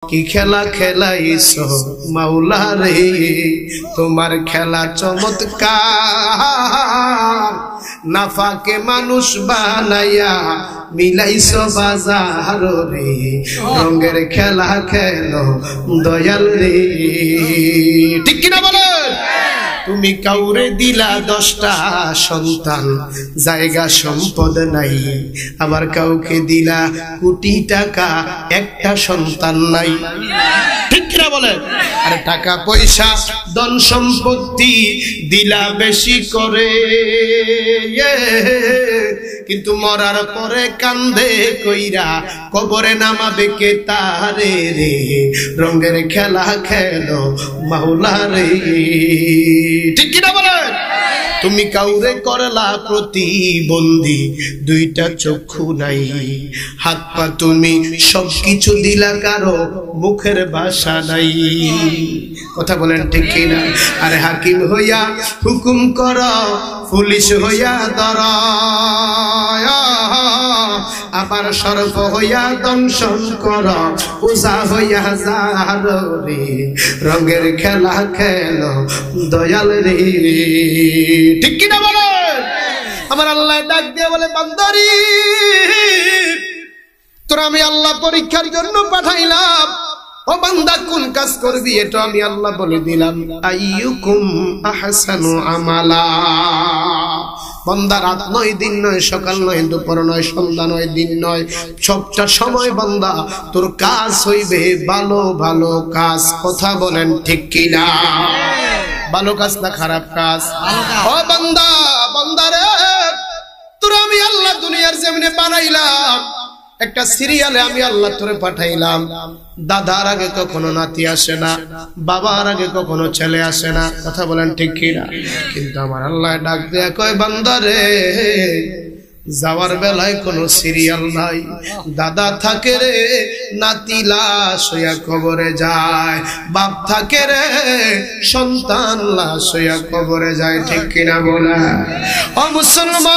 কি খেলা খেলাইছো মাওলা রে, তোমার খেলা চমৎকার। নাফাকে মানুষ বানাইয়া মিলাইছো বাজার রে, রঙের খেলা খেলো দয়াল রে। ঠিক কিনা বলেন? তুমি কাউরে দিলা 10টা সন্তান, জায়গা সম্পদ নাই, আবার কাউকে দিলা কোটি টাকা, একটা সন্তান নাই। ঠিক কিনা বলেন? আরে টাকা পয়সা ধন সম্পত্তি দিলা বেশি করে, কিন্তু মরার পরে কান্দে কইরা কবরে নামাবে কে তারে রে, রঙের খেলা খেলো মাওলা রে। ঠিক কিনা বলেন? তুমি কাউরে করলা প্রতিবন্ধী, 2টা চক্ষু নাই, হাত পা তুমি সবকিছু দিলা, কারো মুখের ভাষা নাই। কথা বলেন ঠিক কিনা? আরে হাকিম হইয়া হুকুম করো, পুলিশ হইয়া ধরো, আবার সর্প হইয়া দংশন করো, পূজা হইয়া যার রে, রঙের খেলা খেলো দয়াল রে। ঠিক কিনা বলেন? আমার আল্লাহ ডাক দিয়ে বলে, বান্দারি তোরা আমি আল্লাহ পরীক্ষার জন্য পাঠাইলাম, ও বান্দা কোন কাজ করবি এটা আমি আল্লাহ বলে দিলাম। আইয়ুকুম আহসানু আমালা। বান্দা রাত নয়, দিন নয়, সকাল নয়, দুপুর নয়, সন্ধ্যা নয়, দিন নয়, সবটা সময় বান্দা তোর কাজ হইবে ভালো ভালো কাজ। কথা বলেন ঠিক কিনা? ভালো কাজ না খারাপ কাজ? ও বান্দা, বান্দারে তোর আমি আল্লাহ দুনিয়ার জমিনে বানাইলাম, একটা সিরিয়ালে আমি আল্লাহ তোরে পাঠাইলাম। দাদার আগে কখনো নাতি আসে না, বাবার আগে কখনো ছেলে আসে না। কথা বলেন ঠিক কিনা? কিন্তু আমার আল্লাহ ডাক দেয়া কয়, বান্দারে যাওয়ার বেলায় কোনো সিরিয়াল নাই, দাদা থাকে রে নাতি লাশ হইয়া কবরে যায়, বাপ থাকে রে সন্তান লাশ হইয়া কবরে যায়। ঠিক কিনা বলে? ও মুসলমান,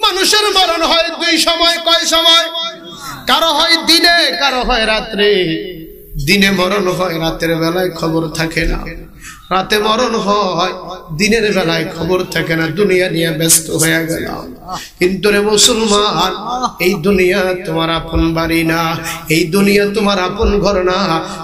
মানুষের মরণ হয় 2 সময়। কয় সময়? কারো হয় দিনে, কারো হয় রাত্রে। দিনে মরণ হয়, রাতের বেলায় খবর থাকে না, রাতে মরণ হয়, দিনের বেলায় খবর থাকে না, দুনিয়া নিয়ে ব্যস্ত হয়ে গেল। কিন্তু রে মুসলমান, এই দুনিয়া তোমার আপন বাড়ি না, এই দুনিয়া তোমার আপন ঘর না।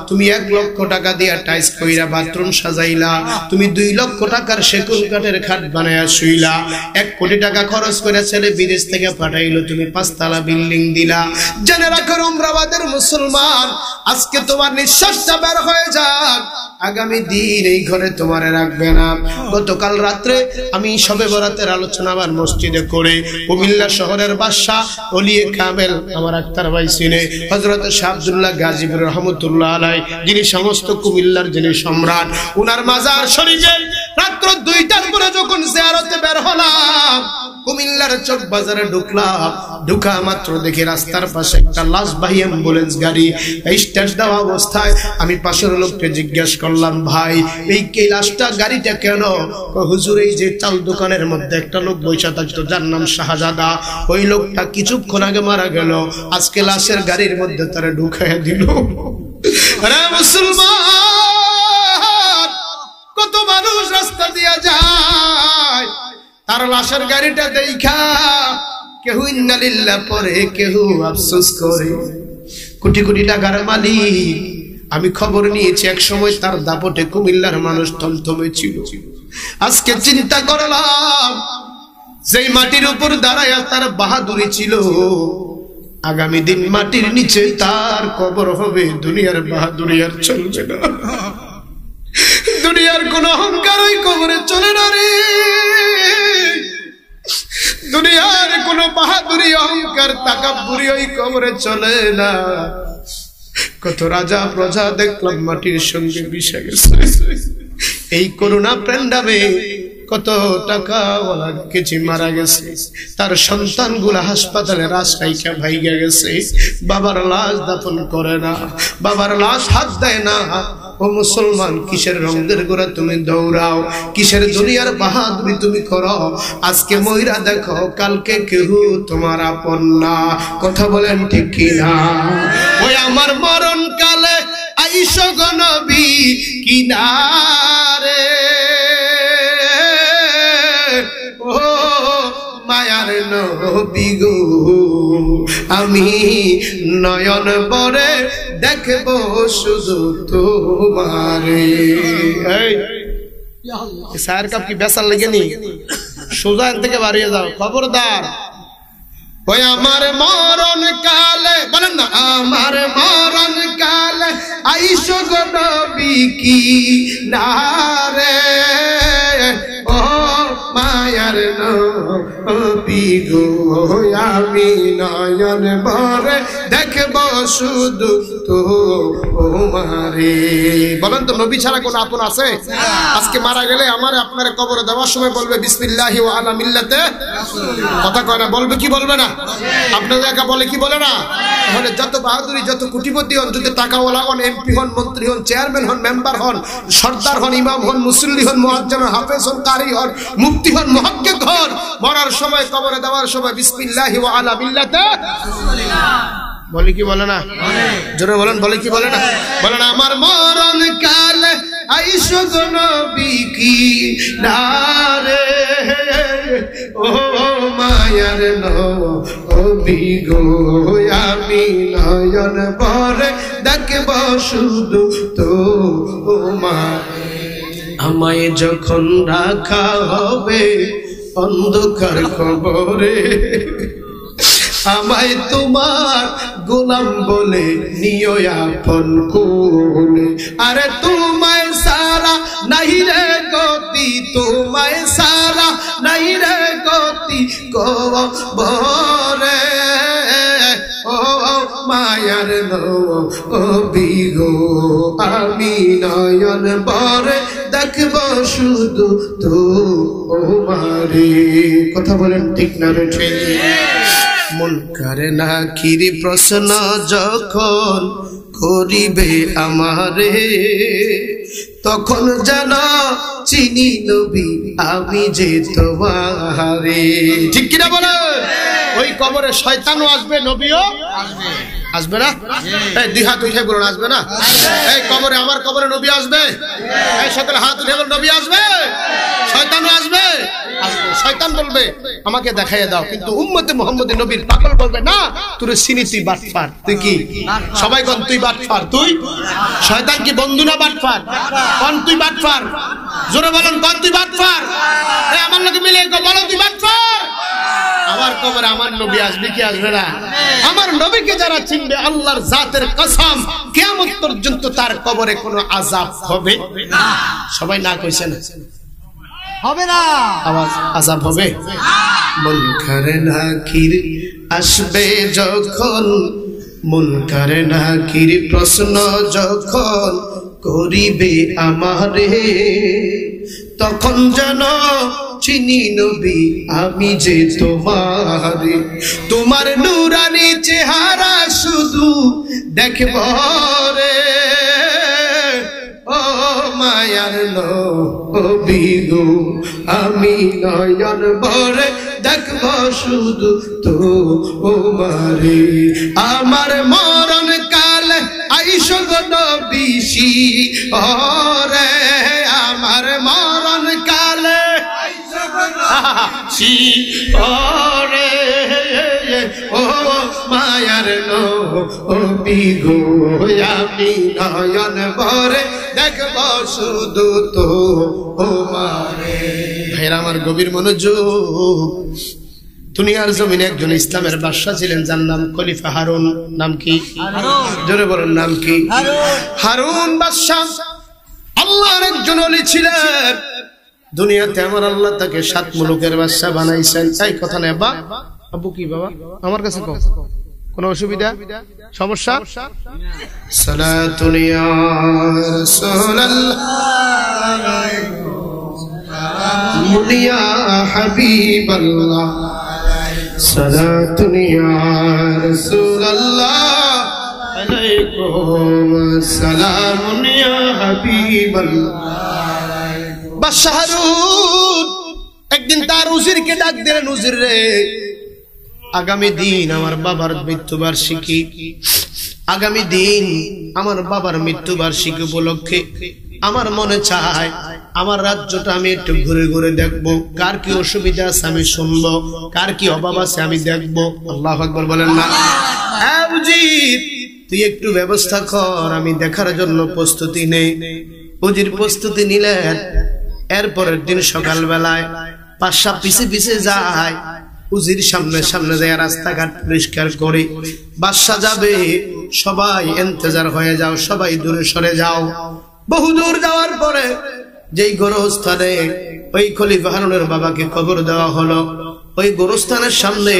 তুমি 1 লক্ষ টাকা দিয়া টাইস কইরা বাথরুম সাজাইলা, তুমি 2 লক্ষ টাকার সেগুন কাঠের খাট বানায়া শুইলা, 1 কোটি টাকা খরচ করে ছেলে বিদেশ থেকে পাঠাইলো, তুমি 5 তলা বিল্ডিং দিলা। জেনে রাখো উমরাবাদের মুসলমান, আজকে তোমার নিঃশ্বাসটা বের হয়ে যাক, আগামী দিন এই ঘরে তোমারে রাখবে না। গতকাল রাত্রে আমি শবে বরাতের আলোচনা আমার মসজিদে করে কুমিল্লা শহরের বাদশা ওলিয়ে কামেল আমার আক্তার ভাই সিনে হযরত শাহ আব্দুল্লাহ গাজীপুর রহমাতুল্লাহ আলাইহি, যিনি সমস্ত কুমিল্লার যিনি সম্রাট, উনার মাজার শরীফে রাত্র 2টার পরে যখন জিয়ারতে বের হলাম, কুমিল্লার চক বাজারে ঢুকলাম, ঢুকা মাত্র দেখি রাস্তার পাশে একটা লাশবাহী অ্যাম্বুলেন্স গাড়ি স্টার্ট দেওয়া অবস্থায়। আমি পাশের লোককে জিজ্ঞেস করলাম, ভাই এই লাশটা গাড়িটা কেন? হুজুর এই যে চাল দোকানের মধ্যে একটা লোক বৈশা থাকতো, যার নাম শাহজাদা, ওই লোকটা কিছুক্ষণ আগে মারা গেল, আজকে লাশের গাড়ির মধ্যে তারা ঢুকাইয়া দিল। আরে মুসলমান, কত মানুষ রাস্তা দিয়া যায়, তার লাশের গাড়িটা দেখা কেউ ইন্না লিল্লাহ পড়ে, কেউ আফসোস করে। কোটি কোটি টাকার মালিক। আমি খবর নিয়েছি, এক সময় তার দাপটে কুমিল্লার মানুষ থমথমে ছিল। আজকে চিন্তা করলাম, যেই মাটির উপর দাঁড়ায় তার বাহাদুরি ছিল, আগামী দিন মাটির নিচে তার কবর হবে। দুনিয়ার বাহাদুরি আর চলবে না, দুনিয়ার কোন অহংকার ওই কবরে চলে না রে। দুনিয়ার কোন বাহাদুরি অহংকার তাকাব্বুরি ওই কবরে চলে না। কত রাজা প্রজা দেখলাম মাটির সঙ্গে মিশে গেছে। এই করোনা প্যান্ডামে কত টাকা ওয়ালা কিছু মারা গেছে, তার সন্তানগুলা হাসপাতালে রাস্তাইকা ভাইগা গেছে। বাবার লাশ দাফন করে না, বাবার লাশ হাত দেয় না, ও মুসলমান, কিসের রঙের গোড়া তুমি দৌড়াও, কিসের দুনিয়ার বাহাদুরি তুমি করো? আজকে ময়রা দেখো, কালকে কেউ তোমার আপন না। কথা বলেন ঠিক কিনা? ওই আমার মরণ কালে আইসো গো নবী কিনারে, ও মায়ার নবী গো, আমি নয়ন ভরে দেখব শুধু তোমারে। স্যার কাপ কি বেসার লেগে নি? সোজা থেকে বাড়িয়ে যাও, খবরদার। ওই আমার মরণ কালে, বলেন না, আমার মরণ কালে আইসো গো নবী কিনারে, ও মায়ার নবী গো, আমি নয়ন ভরে দেখব শুধু তোমারে। বলেন তো, নবী ছাড়া কোন আপন আছে? আজকে মারা গেলে আমার আপনার কবরে দেওয়ার সময় বলবে বিসমিল্লাহি ওয়া আলা মিল্লাতে রাসূলিল্লাহ। কথা কয় না? বলবে কি বলবে না? আপনাদের একা বলে কি বলে না? তাহলে যত বাহাদুরি, যত কোটিপতি হন, যত টাকাওয়ালা হন, এমপি হন, মন্ত্রী হন, চেয়ারম্যান হন, মেম্বার হন, সর্দার হন, ইমাম হন, মুসল্লি হন, মুয়াজ্জিন হন, হাফেজ হন, কারি হন, মুফতি হন, মুহাক্কিক হন, মরার সময় কবরে দেওয়ার সময় বিসমিল্লাহি ওয়া আলা মিল্লাতে রাসূলিল্লাহ বলে কি বলে না? জোরে বলেন, বলে কি বলে না? বলেন, আমার মরণ কালে আইসো গো নবী কিনারে, ও মায়ার নবী গো, আমি নয়ন ভরে দেখব শুধু তোমারে। আমায় যখন রাখা হবে অন্ধকার কবরে, আমায় তোমার গোলাম বলে নিও আপন কোলে। আরে তোমায় সারা নাই রে গতি, তোমায় সারা নাই রে গতি কবরে, ও মায়ার নবী গো, আমি নয়ন ভরে দেখব শুধু তোমারে। কথা বলেন ঠিক না রে? মুনকার নাকির প্রশ্ন যখন করিবে আমারে, তখন যেন চিনি নবী আমি যে তোমারে। ঠিক কিনা বলে? ওই কবরে শয়তানও আসবে, নবীও আসবে। আসবে না? এই দুই হাত উঠে বলুন, আসবে না? এই কবরে, আমার কবরে নবী আসবে? এই সকল হাত উঠে বলুন, নবী আসবে? শয়তানও আসবে? আসবে। শয়তান বলবে আমাকে দেখাইয়া দাও, কিন্তু উম্মতে মুহাম্মদী নবীর পাগল বলবে না, তুই চিনি, তুই বাটপার। তুই কি? সবাই কোন তুই বাটপার? তুই? শয়তান কি বন্ধু না বাটপার? কোন তুই বাটপার? জোরে বলেন, কোন তুই বাটপার? এই আমার লোকে মিলে বলো তুই বাটপার। আমার কবরে আমার নবী আসবে কি আসবে না? আমার নবীকে যারা চিনবে, আল্লাহর জাতের কসম, কিয়ামত পর্যন্ত তার কবরে কোনো আযাব হবে না। সবাই না কইছেন? হবে না? আওয়াজ, আযাব হবে? মুনকার নাকির আসবে যখন, মুনকার নাকির প্রশ্ন যখন করিবে আমারে, তখন যেন চিনি নবী আমি যে তোমারে। তোমার নূরানি চেহারা শুধু দেখব রে, ও মায়ার নবী গো, আমি নয়ন ভরে দেখব শুধু তোমারে। আমার মরণ কালে আইসো গো নবী ওরে, আমার মরণ কালে আইসো গো নবী ওরে, ও মায়ার নবী গো, আমি নয়ন ভরে দেখব শুধু তোমারে। ভাইরা আমার, গভীর মনোযোগ। দুনিয়ার জমিনে একজন ইসলামের বাদশা ছিলেন, যার নাম খলিফা হারুন। নাম কি? জোরে বলেন, নাম কি? হারুন বাদশা আল্লাহর একজন ওলি ছিলেন। দুনিয়াতে আমার আল্লাহ তাকে 7 মুলুকের বাদশা বানাইছেন। এই কথা নেই বা আব্বু, কি বাবা আমার কাছে কও, কোনো অসুবিধা সমস্যা? সালাতুন ইয়া রাসূলুল্লাহ মুনিয়া হাবিবাল্লাহ, সালাতুন ইয়া রাসূলুল্লাহ আলাইকুম আলাইকুম সালামুন ইয়া হাবিবাল্লাহ। বাদশাহ হারুন একদিন তার উজিরকে ডাক দিলেন, উজির রে, আগামী দিন আমার বাবার মৃত্যুবার্ষিকী, আগামী দিন আমার বাবার মৃত্যুবার্ষিকী উপলক্ষে আমার মনে চায় আমার রাজ্যটা আমি একটু ঘুরে ঘুরে দেখবো, কার কি অসুবিধা আছে আমি শুনবো, কার কি অভাব আছে আমি দেখবো। আল্লাহু আকবার বলেন না? হ্যাঁ উজির, তুই একটু ব্যবস্থা কর, আমি দেখার জন্য প্রস্তুতি নেই। উজির প্রস্তুতি নিলেন। এরপরের দিন সকাল বেলায় পাশা পিছে পিছে যায়, উজির সামনে সামনে যায়, রাস্তাঘাট পরিষ্কার করে বাদশা যাবে, সবাই ইন্তজার হয়ে যাও, সবাই দূরে সরে যাও। বহু দূর যাওয়ার পরে যেই গোরস্থানে ওই খলিফা হারুনের বাবাকে কবর দেওয়া হলো, ওই গোরস্থানের সামনে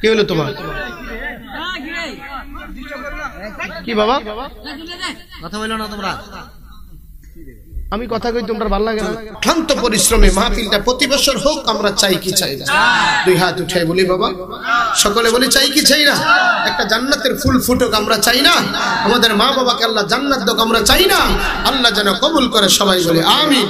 কি হলো তোমার? কি বাবা কথা বললো না তোমরা? আমি কথা কই তোমরা ভালো লাগে না? ক্লান্ত পরিশ্রমে মাহফিলটা প্রতি বছর হোক, আমরা চাই কি চাই না? দুই হাত উঠাই বলি বাবা, সকলে বলি চাই কি চাই না? একটা জান্নাতের ফুল ফুটুক আমরা চাই না? আমাদের মা বাবাকে আল্লাহ জান্নাত দাও আমরা চাই না? আল্লাহ যেন কবুল করে, সবাই বলে আমিন।